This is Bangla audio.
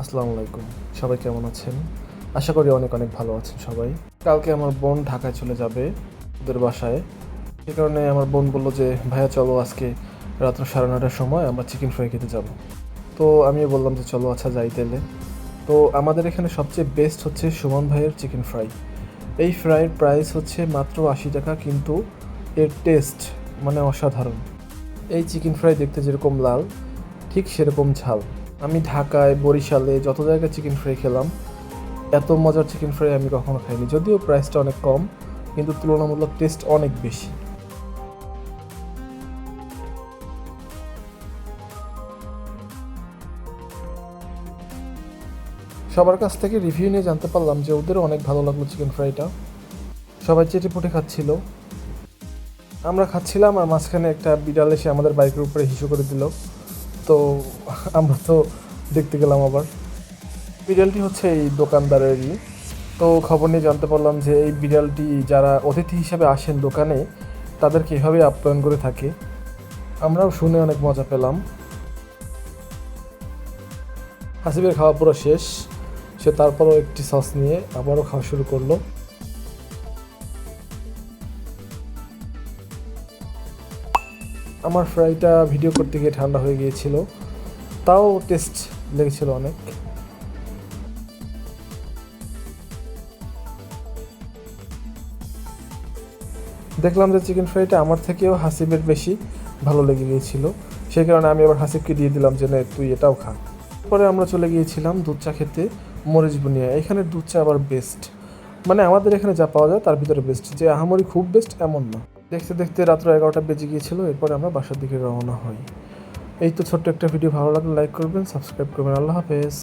আসসালামু আলাইকুম। সবাই কেমন আছেন? আশা করি অনেক অনেক ভালো আছেন সবাই। কালকে আমার বোন ঢাকায় চলে যাবে ওদের বাসায়। সে কারণে আমার বোন বলল যে, "ভাইয়া চলো আজকে রাত্র 9:30টার সময় আমরা চিকেন ফ্রাই খেতে যাব।" তো আমিও বললাম যে, "চলো আচ্ছা যাই তাইলে।" তো আমাদের এখানে সবচেয়ে বেস্ট হচ্ছে সুমন ভাইয়ের চিকেন ফ্রাই। এই ফ্রাইয়ের প্রাইস হচ্ছে মাত্র ৳৮০, কিন্তু এর টেস্ট মানে অসাধারণ। এই চিকেন ফ্রাই দেখতে যেরকম লাল, ঠিক সেরকম ঝাল। আমি ঢাকায়, বরিশালে যত জায়গায় চিকেন ফ্রাই খেলাম, এত মজার চিকেন ফ্রাই আমি কখনো খাইনি। যদিও প্রাইসটা অনেক কম, কিন্তু তুলনামূলক টেস্ট অনেক বেশি। সবার কাছ থেকে রিভিউ নিয়ে জানতে পারলাম যে ওদেরও অনেক ভালো লাগলো চিকেন ফ্রাইটা। সবাই চেটেপুটে খাচ্ছিল। আমরা খাচ্ছিলাম আর মাঝখানে একটা বিড়াল এসে আমাদের বাইকের উপরে হিসু করে দিল। তো আমরা তো দেখতে গেলাম আবার। বিড়ালটি হচ্ছে এই দোকানদারেরই। তো খবর নিয়ে জানতে পারলাম যে এই বিড়ালটি যারা অতিথি হিসেবে আসেন দোকানে, তাদেরকে এভাবেই আপ্যায়ন করে থাকে। আমরাও শুনে অনেক মজা পেলাম। হাসিবের খাওয়া পুরো শেষ। সে তারপরও একটি সস নিয়ে আবারও খাওয়া শুরু করলো। আমার ফ্রাইটা ভিডিও করতে গিয়ে ঠান্ডা হয়ে গিয়েছিল, তাও টেস্ট লেগেছিল অনেক। দেখলাম যে চিকেন ফ্রাইটা আমার থেকেও হাসিবের বেশি ভালো লেগে গিয়েছিল। সেই কারণে আমি আবার হাসিবকে দিয়ে দিলাম যে, "নে তুই এটাও খা।" পরে আমরা চলে গিয়েছিলাম দুধ চা খেতে মরিচ বুনিয়া। এখানের দুধ চা আবার বেস্ট, মানে আমাদের এখানে যা পাওয়া যায় তার ভিতরে বেস্ট, যে আহামরি খুব বেস্ট এমন না। দেখতে দেখতে রাত্র 11টা বেজে গিয়েছিল। এরপরে আমরা বাসার দিকে রওনা হই। এই তো ছোট্ট একটা ভিডিও, ভালো লাগলে লাইক করবেন, সাবস্ক্রাইব করবেন। আল্লাহ হাফেজ।